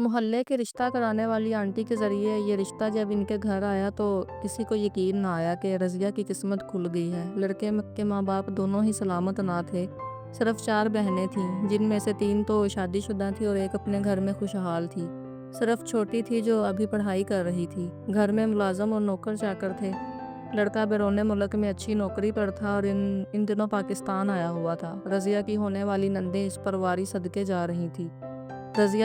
محلے کے رشتہ کرانے والی آنٹی کے ذریعے یہ رشتہ جب ان کے گھر آیا تو کسی کو یقین نہ آیا کہ رضیہ کی قسمت کھل گئی ہے۔ لڑکے کے ماں باپ دونوں ہی سلامت نہ تھے۔ صرف 4 بہنیں تھیں، جن میں سے 3 تو شادی شدہ تھی اور ایک اپنے گھر میں خوشحال تھی۔ صرف چھوٹی تھی جو ابھی پڑھائی کر رہی تھی۔ گھر میں ملازم اور نوکر چاکر تھے۔ لڑکا بیرون ملک میں اچھی نوکری پر تھا اور ان دنوں پاکستان آیا ہوا تھا۔ رضیہ کی ہونے والی نندیں اس پرواری صدقے جا رہی تھی۔ رضیہ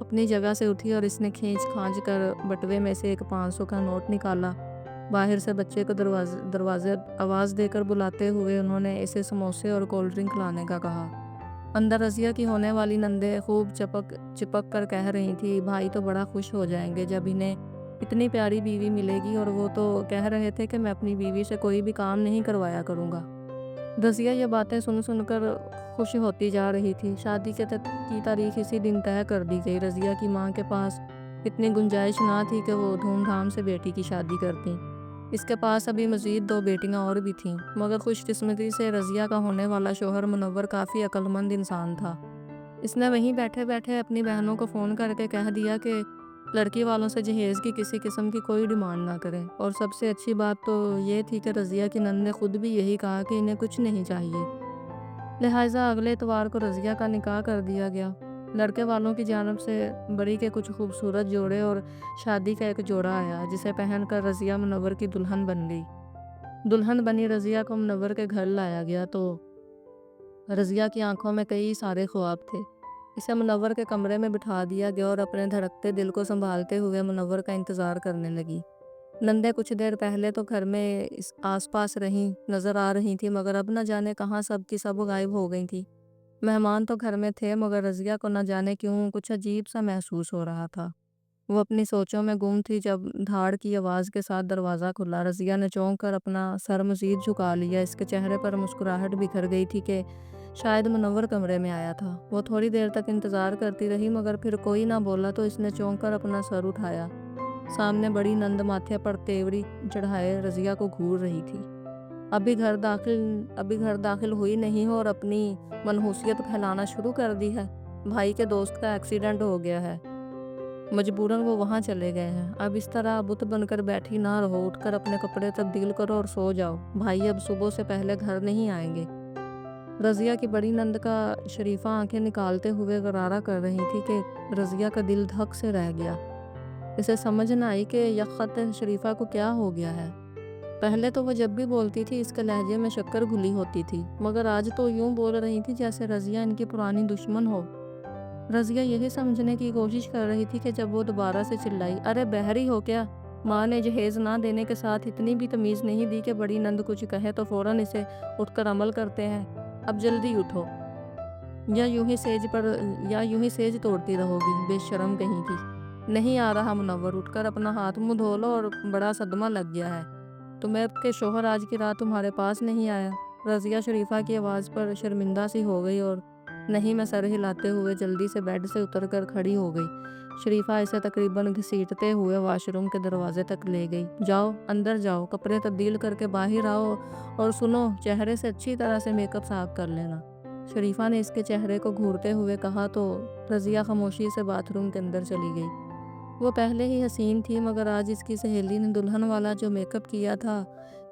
اپنی جگہ سے اٹھی اور اس نے کھینچ کھانچ کر بٹوے میں سے ایک 500 کا نوٹ نکالا۔ باہر سے بچے کو دروازے آواز دے کر بلاتے ہوئے انہوں نے اسے سموسے اور کولڈ ڈرنک لانے کا کہا۔ اندر رضیہ کی ہونے والی نندیں خوب چپک کر کہہ رہی تھی، بھائی تو بڑا خوش ہو جائیں گے جب انہیں اتنی پیاری بیوی ملے گی، اور وہ تو کہہ رہے تھے کہ میں اپنی بیوی سے کوئی بھی کام نہیں کروایا کروں گا۔ رضیہ یہ باتیں سن کر خوش ہوتی جا رہی تھی۔ شادی کی تاریخ اسی دن طے کر دی گئی۔ رضیہ کی ماں کے پاس اتنی گنجائش نہ تھی کہ وہ دھوم دھام سے بیٹی کی شادی کرتی۔ اس کے پاس ابھی مزید 2 بیٹیاں اور بھی تھیں، مگر خوش قسمتی سے رضیہ کا ہونے والا شوہر منور کافی عقل مند انسان تھا۔ اس نے وہیں بیٹھے بیٹھے اپنی بہنوں کو فون کر کے کہہ دیا کہ لڑکی والوں سے جہیز کی کسی قسم کی کوئی ڈیمانڈ نہ کریں، اور سب سے اچھی بات تو یہ تھی کہ رضیہ کی نند نے خود بھی یہی کہا کہ انہیں کچھ نہیں چاہیے۔ لہٰذا اگلے اتوار کو رضیہ کا نکاح کر دیا گیا۔ لڑکے والوں کی جانب سے بڑی کے کچھ خوبصورت جوڑے اور شادی کا ایک جوڑا آیا، جسے پہن کر رضیہ منور کی دلہن بن گئی۔ دلہن بنی رضیہ کو منور کے گھر لایا گیا تو رضیہ کی آنکھوں میں کئی سارے خواب تھے۔ اسے منور کے کمرے میں بٹھا دیا گیا اور اپنے دھڑکتے دل کو سنبھالتے ہوئے منور کا انتظار کرنے لگی۔ نندیں کچھ دیر پہلے تو گھر میں آس پاس نظر آ رہی تھی، مگر اب نہ جانے کہاں سب کی سب غائب ہو گئی تھی۔ مہمان تو گھر میں تھے، مگر رضیہ کو نہ جانے کیوں کچھ عجیب سا محسوس ہو رہا تھا۔ وہ اپنی سوچوں میں گم تھی جب دھاڑ کی آواز کے ساتھ دروازہ کھلا۔ رضیہ نے چونک کر اپنا سر مزید جھکا لیا۔ اس کے چہرے پر مسکراہٹ بکھر گئی تھی کہ شاید منور کمرے میں آیا تھا۔ وہ تھوڑی دیر تک انتظار کرتی رہی، مگر پھر کوئی نہ بولا تو اس نے چونک کر اپنا سر اٹھایا۔ سامنے بڑی نند ماتھے پر تیوری چڑھائے رضیہ کو گھور رہی تھی۔ ابھی گھر داخل ہوئی نہیں ہو اور اپنی منحوسیت پھیلانا شروع کر دی ہے۔ بھائی کے دوست کا ایکسیڈنٹ ہو گیا ہے، مجبوراً وہ وہاں چلے گئے ہیں۔ اب اس طرح بت بن کر بیٹھی نہ رہو، اٹھ کر اپنے کپڑے تبدیل کرو اور سو جاؤ۔ بھائی اب صبح سے پہلے گھر نہیں آئیں گے۔ رضیہ کی بڑی نند کا شریفہ آنکھیں نکالتے ہوئے غرارہ کر رہی تھی کہ رضیہ کا دل دھک سے رہ گیا۔ اسے سمجھ نہ آئی کہ یکخت شریفہ کو کیا ہو گیا ہے۔ پہلے تو وہ جب بھی بولتی تھی اس کے لہجے میں شکر گھلی ہوتی تھی، مگر آج تو یوں بول رہی تھی جیسے رضیہ ان کی پرانی دشمن ہو۔ رضیہ یہی سمجھنے کی کوشش کر رہی تھی کہ جب وہ دوبارہ سے چلائی، ارے بہری ہو کیا؟ ماں نے جہیز نہ دینے کے ساتھ اتنی بھی تمیز نہیں دی کہ بڑی نند کچھ کہے تو فوراً اسے اٹھ کر عمل کرتے ہیں۔ اب جلدی اٹھو، یا یوں ہی سیج توڑتی رہو گی، بے شرم کہیں کی۔ نہیں آ رہا منور، اٹھ کر اپنا ہاتھ منہ دھو لو، اور بڑا صدمہ لگ گیا ہے تمہیں کہ شوہر آج کی رات تمہارے پاس نہیں آیا۔ رضیہ شریفہ کی آواز پر شرمندہ سی ہو گئی اور نہیں میں سر ہلاتے ہوئے جلدی سے بیڈ سے اتر کر کھڑی ہو گئی۔ شریفہ اسے تقریباً گھسیٹتے ہوئے واش روم کے دروازے تک لے گئی۔ جاؤ اندر جاؤ، کپڑے تبدیل کر کے باہر آؤ، اور سنو، چہرے سے اچھی طرح سے میک اپ صاف کر لینا۔ شریفہ نے اس کے چہرے کو گھورتے ہوئے کہا تو رضیہ خاموشی سے باتھ روم کے اندر چلی گئی۔ وہ پہلے ہی حسین تھی، مگر آج اس کی سہیلی نے دلہن والا جو میک اپ کیا تھا،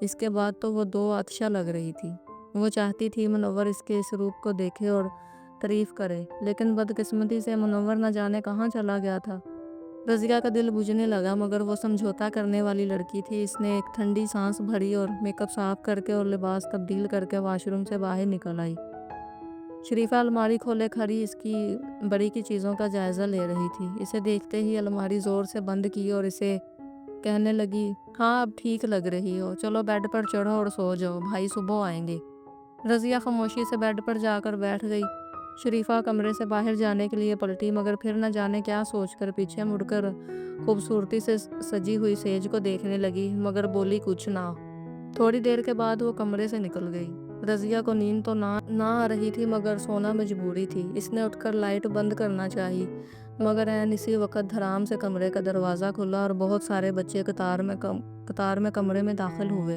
اس کے بعد تو وہ 2 آتشہ لگ رہی تھی۔ وہ چاہتی تھی منور اس کے اس روپ کو دیکھے اور تعریف کرے، لیکن بدقسمتی سے منور نہ جانے کہاں چلا گیا تھا۔ رضیہ کا دل بجھنے لگا، مگر وہ سمجھوتا کرنے والی لڑکی تھی۔ اس نے ایک ٹھنڈی سانس بھری اور میک اپ صاف کر کے اور لباس تبدیل کر کے واش روم سے باہر نکل آئی۔ شریفہ الماری کھولے کھڑی اس کی بڑی کی چیزوں کا جائزہ لے رہی تھی۔ اسے دیکھتے ہی الماری زور سے بند کی اور اسے کہنے لگی، ہاں اب ٹھیک لگ رہی ہو، چلو بیڈ پر چڑھو اور سو جاؤ، بھائی صبح آئیں گے۔ رضیہ خاموشی سے بیڈ پر جا کر بیٹھ گئی۔ شریفہ کمرے سے باہر جانے کے لیے پلٹی، مگر پھر نہ جانے کیا سوچ کر پیچھے مڑ کر خوبصورتی سے سجی ہوئی سیج کو دیکھنے لگی، مگر بولی کچھ نہ۔ تھوڑی دیر کے بعد وہ کمرے سے نکل گئی۔ رضیہ کو نیند تو نہ آ رہی تھی، مگر سونا مجبوری تھی۔ اس نے اٹھ کر لائٹ بند کرنا چاہی، مگر عین اسی وقت دھڑام سے کمرے کا دروازہ کھلا اور بہت سارے بچے قطار میں کمرے میں داخل ہوئے۔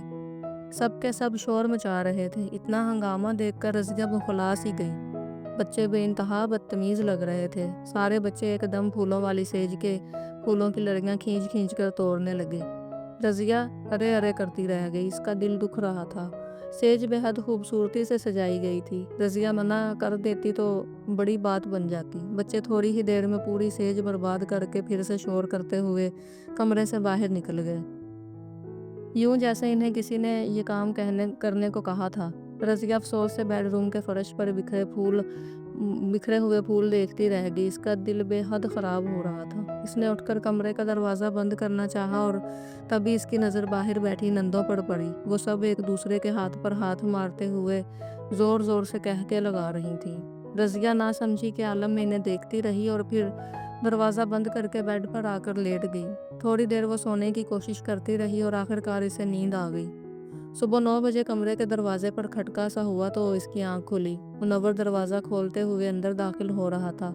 سب کے سب شور مچا رہے تھے۔ اتنا ہنگامہ دیکھ کر رضیہ بخلاص ہی گئی۔ بچے بے انتہا بدتمیز لگ رہے تھے۔ سارے بچے ایک دم پھولوں والی سیج کے پھولوں کی لڑیاں کھینچ کھینچ کر توڑنے لگے۔ رضیہ ارے ارے کرتی رہ گئی، اس کا دل دکھ رہا تھا۔ سیج بے حد خوبصورتی سے سجائی گئی تھی، رضیہ منع کر دیتی تو بڑی بات بن جاتی۔ بچے تھوڑی ہی دیر میں پوری سیج برباد کر کے پھر سے شور کرتے ہوئے کمرے سے باہر نکل گئے، یوں جیسے انہیں کسی نے یہ کام کرنے کو کہا تھا۔ رضیہ افسوس سے بیڈ روم کے فرش پر بکھرے ہوئے پھول دیکھتی رہ گئی۔ اس کا دل بے حد خراب ہو رہا تھا۔ اس نے اٹھ کر کمرے کا دروازہ بند کرنا چاہا اور تبھی اس کی نظر باہر بیٹھی نندوں پر پڑی۔ وہ سب ایک دوسرے کے ہاتھ پر ہاتھ مارتے ہوئے زور زور سے قہقہے لگا رہی تھیں۔ رضیہ نہ سمجھی کے عالم میں انہیں دیکھتی رہی اور پھر دروازہ بند کر کے بیڈ پر آ کر لیٹ گئی۔ تھوڑی دیر وہ سونے کی کوشش کرتی رہی اور آخرکار اسے نیند آ گئی۔ صبح 9 بجے کمرے کے دروازے پر کھٹکا سا ہوا تو اس کی آنکھ کھلی۔ منور دروازہ کھولتے ہوئے اندر داخل ہو رہا تھا،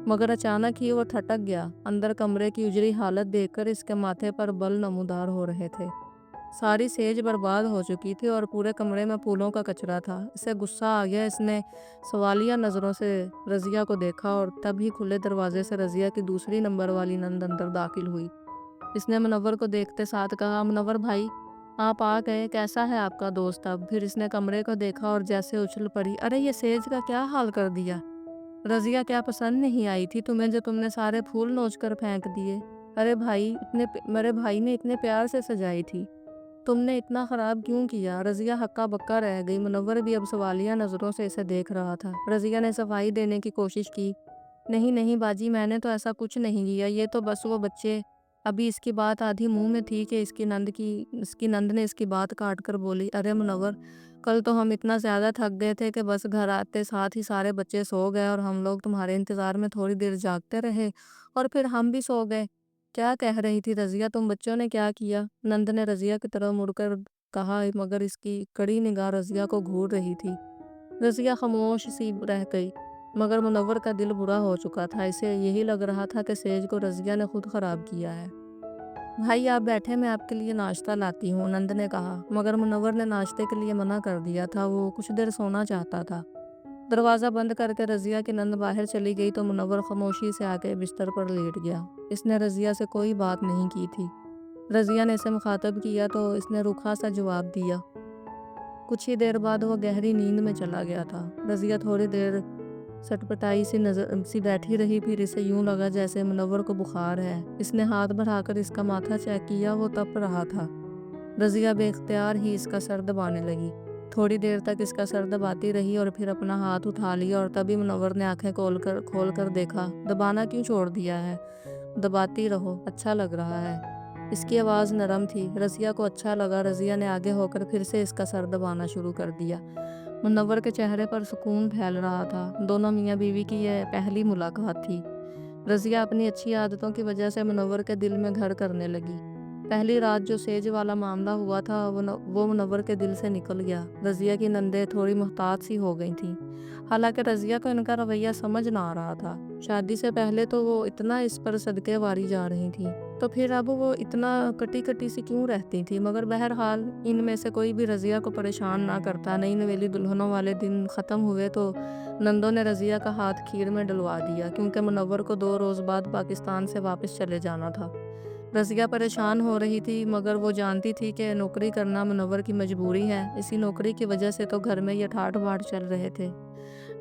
مگر اچانک ہی وہ تھٹک گیا۔ اندر کمرے کی اجڑی حالت دیکھ کر اس کے ماتھے پر بل نمودار ہو رہے تھے۔ ساری سیج برباد ہو چکی تھی اور پورے کمرے میں پھولوں کا کچرا تھا۔ اسے غصہ آ گیا۔ اس نے سوالیہ نظروں سے رضیہ کو دیکھا اور تب ہی کھلے دروازے سے رضیہ کی دوسری نمبر والی نند اندر داخل ہوئی۔ اس نے منور کو دیکھتے ساتھ کہا، منور بھائی آپ آ گئے، کیسا ہے آپ کا دوست اب؟ پھر اس نے کمرے کو دیکھا اور جیسے اچھل پڑی، ارے یہ سیج کا کیا حال کر دیا؟ رضیہ کیا پسند نہیں آئی تھی تمہیں جو تم نے سارے پھول نوچ کر پھینک دیے؟ ارے بھائی میرے بھائی نے اتنے پیار سے سجائی تھی، تم نے اتنا خراب کیوں کیا؟ رضیہ ہکا بکا رہ گئی۔ منور بھی اب سوالیہ نظروں سے اسے دیکھ رہا تھا۔ رضیہ نے صفائی دینے کی کوشش کی، نہیں باجی میں نے تو ایسا کچھ نہیں کیا، یہ تو بس وہ بچے۔ ابھی اس کی بات آدھی منہ میں تھی کہ اس کی نند نے اس کی بات کاٹ کر بولی، ارے منور کل تو ہم اتنا زیادہ تھک گئے تھے کہ بس گھر آتے ساتھ ہی سارے بچے سو گئے اور ہم لوگ تمہارے انتظار میں تھوڑی دیر جاگتے رہے اور پھر ہم بھی سو گئے۔ کیا کہہ رہی تھی رضیہ، تم بچوں نے کیا کیا؟ نند نے رضیہ کی طرف مڑ کر کہا، مگر اس کی کڑی نگاہ رضیہ کو گھور رہی تھی۔ رضیہ خاموش سی رہ گئی، مگر منور کا دل برا ہو چکا تھا۔ اسے یہی لگ رہا تھا کہ سیج کو رضیہ نے خود خراب کیا ہے۔ بھائی آپ بیٹھے، میں آپ کے لیے ناشتہ لاتی ہوں، نند نے کہا، مگر منور نے ناشتے کے لیے منع کر دیا تھا، وہ کچھ دیر سونا چاہتا تھا۔ دروازہ بند کر کے رضیہ کی نند باہر چلی گئی تو منور خاموشی سے آ کے بستر پر لیٹ گیا۔ اس نے رضیہ سے کوئی بات نہیں کی تھی۔ رضیہ نے اسے مخاطب کیا تو اس نے روکھا سا جواب دیا۔ کچھ ہی دیر بعد وہ گہری نیند میں چلا گیا تھا۔ رضیہ تھوڑی دیر سٹپٹائی سی بیٹھی رہی، پھر اسے یوں لگا جیسے منور کو بخار ہے۔ اس نے ہاتھ بڑھا کر اس کا ماتھا چیک کیا، وہ تپ رہا تھا۔ رضیہ بے اختیار ہی اس کا سر دبانے لگی۔ تھوڑی دیر تک اس کا سر دباتی رہی اور پھر اپنا ہاتھ اٹھا لیا اور تبھی منور نے آنکھیں کھول کر دیکھا۔ دبانا کیوں چھوڑ دیا ہے؟ دباتی رہو، اچھا لگ رہا ہے۔ اس کی آواز نرم تھی۔ رضیہ کو اچھا لگا۔ رضیہ نے آگے ہو کر پھر سے اس کا سر دبانا شروع کر دیا۔ منور کے چہرے پر سکون پھیل رہا تھا۔ دونوں میاں بیوی کی یہ پہلی ملاقات تھی۔ رضیہ اپنی اچھی عادتوں کی وجہ سے منور کے دل میں گھر کرنے لگی۔ پہلی رات جو سیج والا معاملہ ہوا تھا وہ منور کے دل سے نکل گیا۔ رضیہ کی نندیں تھوڑی محتاط سی ہو گئی تھیں، حالانکہ رضیہ کو ان کا رویہ سمجھ نہ آ رہا تھا۔ شادی سے پہلے تو وہ اتنا اس پر صدقے واری جا رہی تھیں، تو پھر اب وہ اتنا کٹی سی کیوں رہتی تھی؟ مگر بہرحال ان میں سے کوئی بھی رضیہ کو پریشان نہ کرتا۔ نئی نویلی دلہنوں والے دن ختم ہوئے تو نندوں نے رضیہ کا ہاتھ کھیر میں ڈلوا دیا، کیونکہ منور کو 2 روز بعد پاکستان سے واپس چلے جانا تھا۔ رضیہ پریشان ہو رہی تھی، مگر وہ جانتی تھی کہ نوکری کرنا منور کی مجبوری ہے۔ اسی نوکری کی وجہ سے تو گھر میں یہ ٹھاٹ باٹ چل رہے تھے۔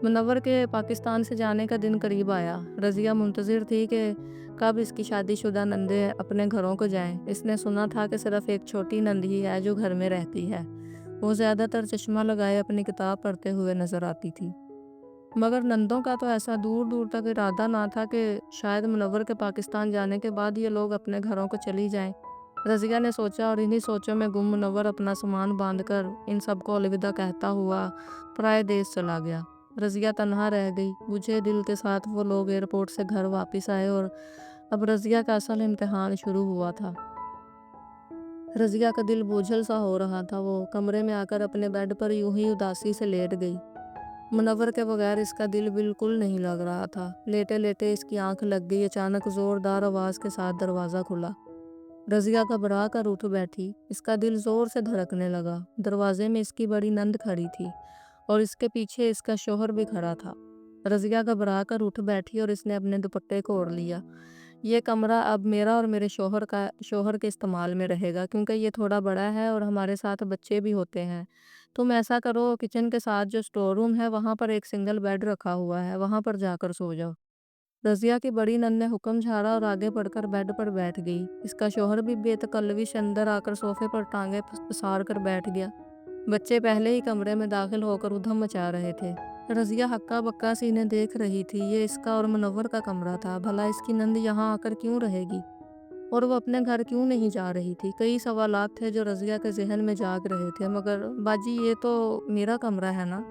منور کے پاکستان سے جانے کا دن قریب آیا۔ رضیہ منتظر تھی کہ کب اس کی شادی شدہ نندیں اپنے گھروں کو جائیں۔ اس نے سنا تھا کہ صرف ایک چھوٹی نند ہی ہے جو گھر میں رہتی ہے۔ وہ زیادہ تر چشمہ لگائے اپنی کتاب پڑھتے ہوئے نظر آتی تھی، مگر نندوں کا تو ایسا دور تک ارادہ نہ تھا کہ شاید منور کے پاکستان جانے کے بعد یہ لوگ اپنے گھروں کو چلی جائیں۔ رضیہ نے سوچا اور انہی سوچوں میں گم منور اپنا سامان باندھ کر ان سب کو الوداع کہتا ہوا پرائے دیس چلا گیا۔ رضیہ تنہا رہ گئی۔ بجھے دل کے ساتھ وہ لوگ ایئرپورٹ سے گھر واپس آئے اور اب رضیہ کا اصل امتحان شروع ہوا تھا۔ رضیہ کا دل بوجھل سا ہو رہا تھا۔ وہ کمرے میں آ کر اپنے بیڈ پر یوں ہی اداسی سے لیٹ گئی۔ منور کے بغیر اس کا دل بالکل نہیں لگ رہا تھا۔ لیٹے لیٹے اس کی آنکھ لگ گئی۔ اچانک زوردار آواز کے ساتھ دروازہ کھلا۔ رضیہ گھبرا کر اٹھ بیٹھی، اس کا دل زور سے دھڑکنے لگا۔ دروازے میں اس کی بڑی نند کھڑی تھی اور اس کے پیچھے اس کا شوہر بھی کھڑا تھا۔ رضیہ گھبرا کر اٹھ بیٹھی اور اس نے اپنے دوپٹے کو اوڑھ لیا۔ یہ کمرہ اب میرا اور میرے شوہر کے استعمال میں رہے گا، کیونکہ یہ تھوڑا بڑا ہے اور ہمارے ساتھ بچے بھی ہوتے ہیں۔ تم ایسا کرو، کچن کے ساتھ جو سٹور روم ہے وہاں پر ایک سنگل بیڈ رکھا ہوا ہے، وہاں پر جا کر سو جاؤ۔ رضیہ کی بڑی نند نے حکم جھاڑا اور آگے بڑھ کر بیڈ پر بیٹھ گئی۔ اس کا شوہر بھی بے تکلفی اندر آ کر صوفے پر ٹانگیں پسار کر بیٹھ گیا۔ بچے پہلے ہی کمرے میں داخل ہو کر ادھم مچا رہے تھے۔ رضیہ ہکا بکا سی انہیں دیکھ رہی تھی۔ یہ اس کا اور منور کا کمرہ تھا، بھلا اس کی نند یہاں آ کر کیوں رہے گی اور وہ اپنے گھر کیوں نہیں جا رہی تھی؟ کئی سوالات تھے جو رضیہ کے ذہن میں جاگ رہے تھے۔ مگر باجی یہ تو میرا کمرہ ہے نا؟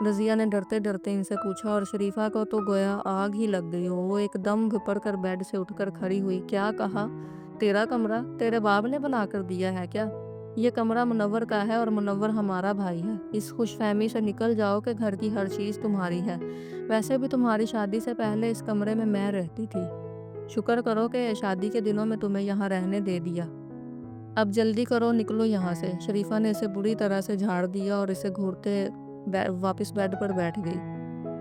رضیہ نے ڈرتے ڈرتے ان سے پوچھا، اور شریفہ کو تو گویا آگ ہی لگ گئی ہو۔ وہ ایک دم گھپڑ کر بیڈ سے اٹھ کر کھڑی ہوئی۔ کیا کہا؟ تیرا کمرہ تیرے باپ نے بنا کر دیا ہے کیا؟ یہ کمرہ منور کا ہے اور منور ہمارا بھائی ہے۔ اس خوش فہمی سے نکل جاؤ کہ گھر کی ہر چیز تمہاری ہے۔ ویسے بھی تمہاری شادی سے پہلے اس کمرے میں رہتی تھی۔ شکر کرو کہ شادی کے دنوں میں تمہیں یہاں رہنے دے دیا۔ اب جلدی کرو، نکلو یہاں سے۔ شریفہ نے اسے بری طرح سے جھاڑ دیا اور اسے گھورتے واپس بیڈ پر بیٹھ گئی۔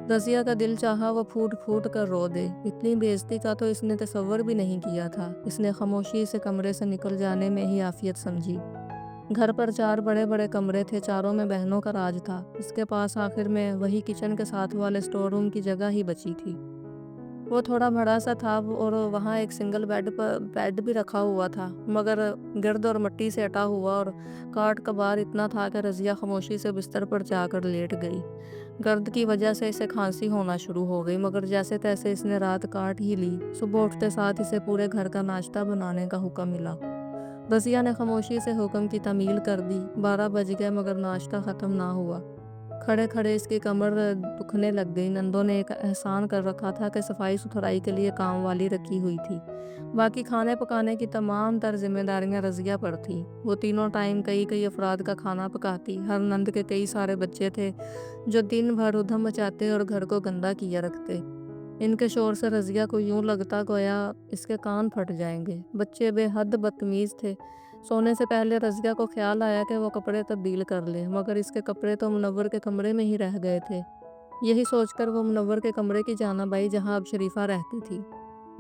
رضیہ کا دل چاہا وہ پھوٹ پھوٹ کر رو دے۔ اتنی بے عزتی کا تو اس نے تصور بھی نہیں کیا تھا۔ اس نے خاموشی سے کمرے سے نکل جانے میں ہی عافیت سمجھی۔ گھر پر 4 بڑے بڑے کمرے تھے، چاروں میں بہنوں کا راج تھا۔ اس کے پاس آخر میں وہی کچن کے ساتھ والے سٹور روم کی جگہ ہی بچی تھی۔ وہ تھوڑا بڑا سا تھا اور وہاں ایک سنگل بیڈ بھی رکھا ہوا تھا، مگر گرد اور مٹی سے اٹا ہوا اور کاٹ کبار اتنا تھا کہ رضیہ خاموشی سے بستر پر جا کر لیٹ گئی۔ گرد کی وجہ سے اسے کھانسی ہونا شروع ہو گئی، مگر جیسے تیسے اس نے رات کاٹ ہی لی۔ صبح اٹھتے ساتھ اسے پورے گھر کا ناشتہ بنانے کا حکم ملا۔ رضیہ نے خاموشی سے حکم کی تعمیل کر دی۔ 12 بج گئے مگر ناشتہ ختم نہ ہوا۔ کھڑے کھڑے اس کی کمر دکھنے لگ گئی۔ نندوں نے ایک احسان کر رکھا تھا کہ صفائی ستھرائی کے لیے کام والی رکھی ہوئی تھی۔ باقی کھانے پکانے کی تمام تر ذمہ داریاں رضیہ پر تھیں۔ وہ تینوں ٹائم کئی افراد کا کھانا پکاتی۔ ہر نند کے کئی سارے بچے تھے جو دن بھر ادھم مچاتے اور گھر کو گندا کیا رکھتے۔ ان کے شور سے رضیہ کو یوں لگتا گویا اس کے کان پھٹ جائیں گے۔ بچے بے حد بدتمیز تھے۔ سونے سے پہلے رضیہ کو خیال آیا کہ وہ کپڑے تبدیل کر لے، مگر اس کے کپڑے تو منور کے کمرے میں ہی رہ گئے تھے۔ یہی سوچ کر وہ منور کے کمرے کی جانب آئی جہاں اب شریفہ رہتی تھی۔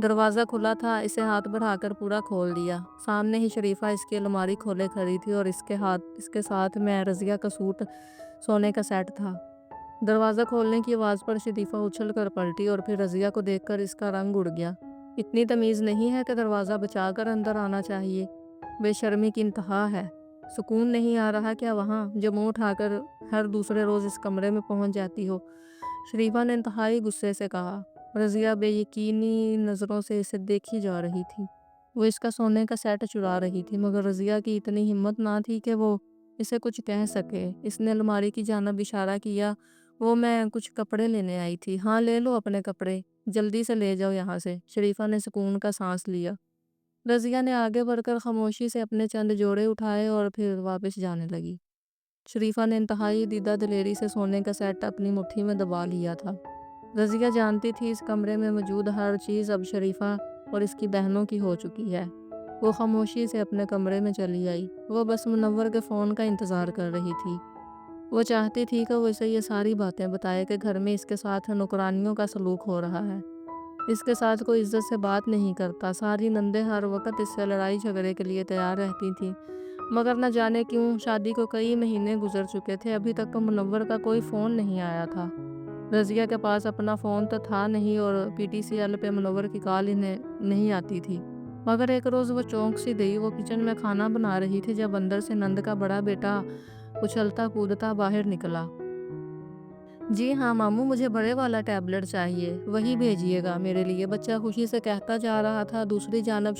دروازہ کھلا تھا، اسے ہاتھ بڑھا کر پورا کھول دیا۔ سامنے ہی شریفہ اس کی الماری کھولے کھڑی تھی اور اس کے ساتھ میں رضیہ کا سوٹ سونے کا سیٹ تھا۔ دروازہ کھولنے کی آواز پر شریفہ اچھل کر پلٹی اور پھر رضیہ کو دیکھ کر اس کا رنگ اڑ گیا۔ اتنی تمیز نہیں ہے کہ دروازہ بچا کر اندر آنا چاہیے؟ بے شرمی کی انتہا ہے۔ سکون نہیں آ رہا کیا وہاں، جو منہ اٹھا کر ہر دوسرے روز اس کمرے میں پہنچ جاتی ہو؟ شریفہ نے انتہائی غصے سے کہا۔ رضیہ بے یقینی نظروں سے اسے دیکھی جا رہی تھی۔ وہ اس کا سونے کا سیٹ چرا رہی تھی، مگر رضیہ کی اتنی ہمت نہ تھی کہ وہ اسے کچھ کہہ سکے۔ اس نے الماری کی جانب اشارہ کیا۔ وہ میں کچھ کپڑے لینے آئی تھی۔ ہاں لے لو اپنے کپڑے، جلدی سے لے جاؤ یہاں سے۔ شریفہ نے سکون کا سانس لیا۔ رضیہ نے آگے بڑھ کر خاموشی سے اپنے چند جوڑے اٹھائے اور پھر واپس جانے لگی۔ شریفہ نے انتہائی دیدہ دلیری سے سونے کا سیٹ اپنی مٹھی میں دبا لیا تھا۔ رضیہ جانتی تھی اس کمرے میں موجود ہر چیز اب شریفہ اور اس کی بہنوں کی ہو چکی ہے۔ وہ خاموشی سے اپنے کمرے میں چلی آئی۔ وہ بس منور کے فون کا انتظار کر رہی تھی۔ وہ چاہتی تھی کہ وہ اسے یہ ساری باتیں بتائے کہ گھر میں اس کے ساتھ نوکرانیوں کا سلوک ہو رہا ہے۔ اس کے ساتھ کوئی عزت سے بات نہیں کرتا۔ ساری نندیں ہر وقت اس سے لڑائی جھگڑے کے لیے تیار رہتی تھیں، مگر نہ جانے کیوں شادی کو کئی مہینے گزر چکے تھے، ابھی تک منور کا کوئی فون نہیں آیا تھا۔ رضیہ کے پاس اپنا فون تو تھا نہیں اور PTCL پہ منور کی کال انہیں نہیں آتی تھی۔ مگر ایک روز وہ چونک سی گئی۔ وہ کچن میں کھانا بنا رہی تھی جب اندر سے نند کا بڑا بیٹا اچھلتا کودتا باہر نکلا۔ جی ہاں ماموں، مجھے بڑے والا ٹیبلٹ چاہیے، وہی بھیجیے گا میرے لیے، بچہ خوشی سے کہتا جا رہا تھا۔ دوسری جانب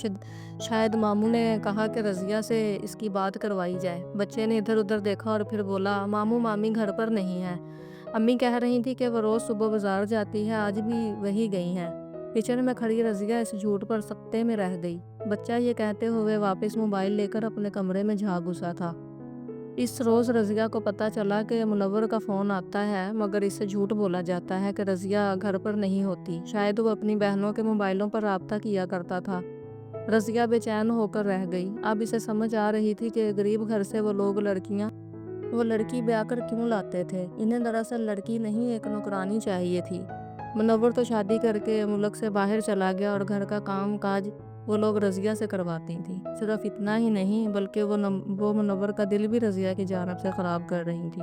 شاید ماموں نے کہا کہ رضیہ سے اس کی بات کروائی جائے۔ بچے نے ادھر ادھر دیکھا اور پھر بولا، ماموں مامی گھر پر نہیں ہیں، امی کہہ رہی تھی کہ وہ روز صبح بازار جاتی ہے، آج بھی وہی گئی ہیں۔ کچن میں کھڑی رضیہ اس جھوٹ پر سکتے میں رہ گئی۔ بچہ یہ کہتے ہوئے واپس موبائل لے کر اپنے کمرے میں جا گھسا تھا۔ اس روز رضیہ کو پتہ چلا کہ منور کا فون آتا ہے، مگر اس سے جھوٹ بولا جاتا ہے کہ رضیہ گھر پر نہیں ہوتی۔ شاید وہ اپنی بہنوں کے موبائلوں پر رابطہ کیا کرتا تھا۔ رضیہ بے چین ہو کر رہ گئی۔ اب اسے سمجھ آ رہی تھی کہ غریب گھر سے وہ لوگ وہ لڑکی بیاہ کر کیوں لاتے تھے۔ انہیں دراصل لڑکی نہیں ایک نوکرانی چاہیے تھی۔ منور تو شادی کر کے ملک سے باہر چلا گیا اور گھر کا کام کاج وہ لوگ رضیہ سے کرواتی تھیں۔ صرف اتنا ہی نہیں بلکہ وہ منور کا دل بھی رضیہ کی جانب سے خراب کر رہی تھی،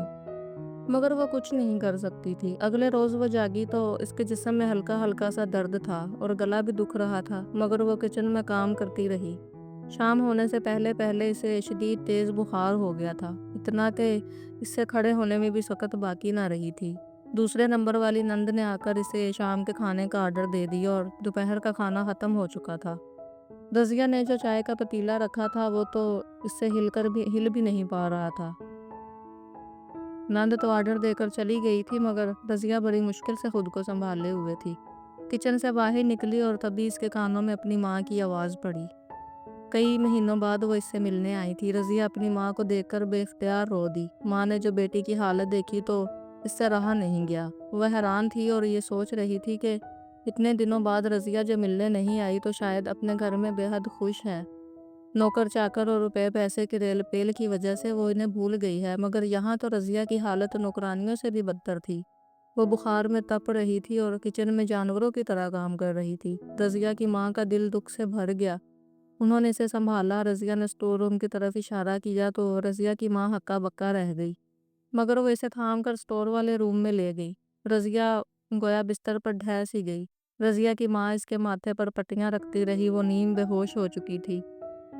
مگر وہ کچھ نہیں کر سکتی تھی۔ اگلے روز وہ جاگی تو اس کے جسم میں ہلکا ہلکا سا درد تھا اور گلا بھی دکھ رہا تھا، مگر وہ کچن میں کام کرتی رہی۔ شام ہونے سے پہلے پہلے اسے شدید تیز بخار ہو گیا تھا، اتنا کہ اس سے کھڑے ہونے میں بھی سکت باقی نہ رہی تھی۔ دوسرے نمبر والی نند نے آ کر اسے شام کے کھانے کا آرڈر دے دیا اور دوپہر کا کھانا ختم ہو چکا تھا۔ رضیہ نے جو چائے کا پتیلا رکھا تھا وہ تو اس سے ہل بھی نہیں پا رہا تھا۔ نند تو آرڈر دے کر چلی گئی تھی، مگر رضیہ بڑی مشکل سے خود کو سنبھالے ہوئے تھی۔ کچن سے باہر نکلی اور تبھی اس کے کانوں میں اپنی ماں کی آواز پڑی۔ کئی مہینوں بعد وہ اس سے ملنے آئی تھی۔ رضیہ اپنی ماں کو دیکھ کر بے اختیار رو دی۔ ماں نے جو بیٹی کی حالت دیکھی تو اس سے رہا نہیں گیا۔ وہ حیران تھی اور یہ سوچ رہی تھی کہ اتنے دنوں بعد رضیہ جو ملنے نہیں آئی تو شاید اپنے گھر میں بے حد خوش ہے۔ نوکر چاکر اور روپے پیسے کی ریل پیل کی وجہ سے وہ انہیں بھول گئی ہے، مگر یہاں تو رضیہ کی حالت نوکرانیوں سے بھی بدتر تھی۔ وہ بخار میں تپ رہی تھی اور کچن میں جانوروں کی طرح کام کر رہی تھی۔ رضیہ کی ماں کا دل دکھ سے بھر گیا۔ انہوں نے اسے سنبھالا۔ رضیہ نے اسٹور روم کی طرف اشارہ کیا تو رضیہ کی ماں ہکا بکا رہ گئی، مگر وہ اسے تھام کر اسٹور والے روم میں لے گئی۔ رضیہ گویا بستر پر ڈھہ سی گئی۔ رضیہ کی ماں اس کے ماتھے پر پٹیاں رکھتی رہی۔ وہ نیم بے ہوش ہو چکی تھی،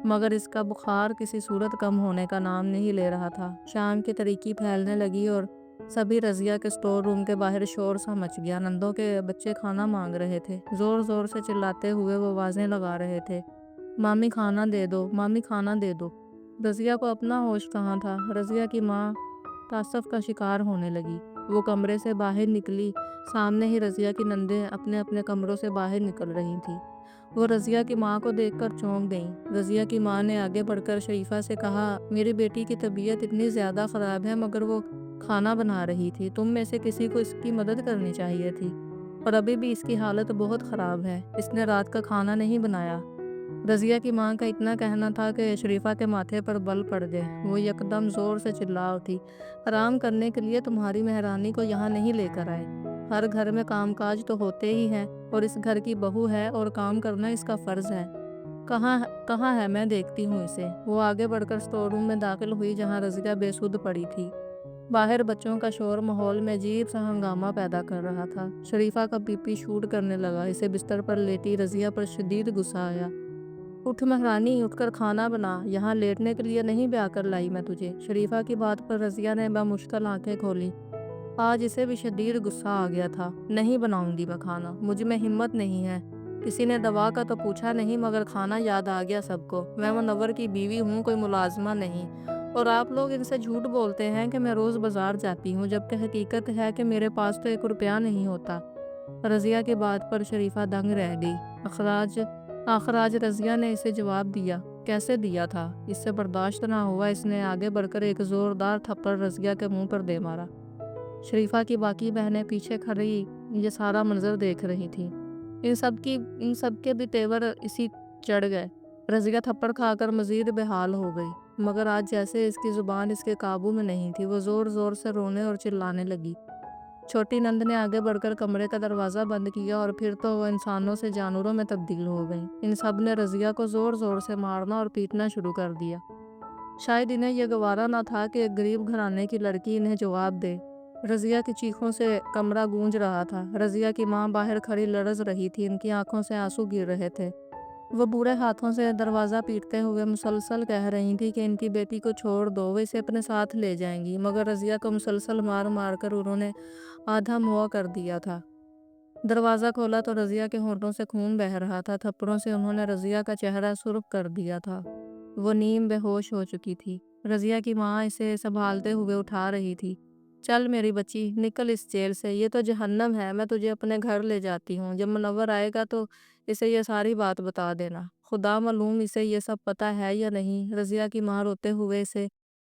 مگر اس کا بخار کسی صورت کم ہونے کا نام نہیں لے رہا تھا۔ شام کی تاریکی پھیلنے لگی اور سبھی رضیہ کے اسٹور روم کے باہر شور سا مچ گیا۔ نندوں کے بچے کھانا مانگ رہے تھے، زور زور سے چلاتے ہوئے وہ آوازیں لگا رہے تھے، مامی کھانا دے دو، مامی کھانا دے دو۔ رضیہ کو اپنا ہوش کہاں تھا۔ رضیہ کی ماں تعصب کا شکار ہونے لگی۔ وہ کمرے سے باہر نکلی، سامنے ہی رضیہ کی نندیں اپنے اپنے کمروں سے باہر نکل رہی تھیں۔ وہ رضیہ کی ماں کو دیکھ کر چونک گئیں۔ رضیہ کی ماں نے آگے بڑھ کر شریفہ سے کہا، میری بیٹی کی طبیعت اتنی زیادہ خراب ہے مگر وہ کھانا بنا رہی تھی، تم میں سے کسی کو اس کی مدد کرنی چاہیے تھی، اور ابھی بھی اس کی حالت بہت خراب ہے، اس نے رات کا کھانا نہیں بنایا۔ رضیہ کی ماں کا اتنا کہنا تھا کہ شریفہ کے ماتھے پر بل پڑ گئے۔ وہ یکدم زور سے چلا اٹھی، آرام کرنے کے لیے تمہاری مہرانی کو یہاں نہیں لے کر آئے۔ ہر گھر میں کام کاج تو ہوتے ہی ہیں، اور اس گھر کی بہو ہے اور کام کرنا اس کا فرض ہے۔ کہاں ہے، میں دیکھتی ہوں اسے۔ وہ آگے بڑھ کر اسٹور روم میں داخل ہوئی جہاں رضیہ بے سدھ پڑی تھی۔ باہر بچوں کا شور ماحول میں عجیب سا ہنگامہ پیدا کر رہا تھا۔ شریفہ کا بی پی شوٹ کرنے لگا۔ اسے بستر پر لیٹی رضیہ پر شدید غصہ آیا۔ اٹھ مہرانی، اٹھ کر کھانا بنا، یہاں لیٹنے کے لیے نہیں بیاہ کر لائی میں تجھے۔ شریفہ کی بات پر رضیہ نے بمشکل آنکھیں کھولی۔ آج اسے بھی شدید غصہ آ گیا تھا۔ نہیں بناؤں گی میں کھانا، مجھ میں ہمت نہیں ہے۔ کسی نے دوا کا تو پوچھا نہیں، مگر کھانا یاد آ گیا سب کو۔ میں منور کی بیوی ہوں، کوئی ملازمہ نہیں، اور آپ لوگ ان سے جھوٹ بولتے ہیں کہ میں روز بازار جاتی ہوں، جبکہ حقیقت ہے کہ میرے پاس تو 1 روپیہ نہیں ہوتا۔ رضیہ کی بات پر شریفہ دنگ رہ گئی۔ آخراج رضیہ نے اسے جواب دیا۔ کیسے دیا تھا؟ اس سے برداشت نہ ہوا، اس نے آگے بڑھ کر ایک زوردار تھپڑ رضیہ کے منہ پر دے مارا۔ شریفہ کی باقی بہنیں پیچھے کھڑی یہ سارا منظر دیکھ رہی تھیں۔ ان سب کے بھی تیور اسی چڑھ گئے۔ رضیہ تھپڑ کھا کر مزید بے حال ہو گئی، مگر آج جیسے اس کی زبان اس کے قابو میں نہیں تھی۔ وہ زور زور سے رونے اور چلانے لگی۔ چھوٹی نند نے آگے بڑھ کر کمرے کا دروازہ بند کیا اور پھر تو وہ انسانوں سے جانوروں میں تبدیل ہو گئیں۔ ان سب نے رضیہ کو زور زور سے مارنا اور پیٹنا شروع کر دیا۔ شاید انہیں یہ گوارا نہ تھا کہ ایک غریب گھرانے کی لڑکی انہیں جواب دے۔ رضیہ کی چیخوں سے کمرہ گونج رہا تھا۔ رضیہ کی ماں باہر کھڑی لرز رہی تھی، ان کی آنکھوں سے آنسو گر رہے تھے۔ وہ بوڑھے ہاتھوں سے دروازہ پیٹتے ہوئے مسلسل کہہ رہی تھی کہ ان کی بیٹی کو چھوڑ دو، وہ اسے اپنے ساتھ لے جائیں گی، مگر رضیہ کو مسلسل مار مار کر انہوں نے آدھا موا کر دیا تھا۔ دروازہ کھولا تو رضیہ کے ہونٹوں سے خون بہہ رہا تھا۔ تھپڑوں سے انہوں نے رضیہ کا چہرہ سرخ کر دیا تھا۔ وہ نیم بے ہوش ہو چکی تھی۔ رضیہ کی ماں اسے سنبھالتے ہوئے اٹھا رہی تھی۔ چل میری بچی، نکل اس جیل سے، یہ تو جہنم ہے، میں تجھے اپنے گھر لے جاتی ہوں۔ جب منور آئے گا تو اسے یہ ساری بات بتا دینا۔ خدا معلوم اسے یہ سب پتہ ہے یا نہیں۔ رضیہ کی ماں روتے ہوئے اسے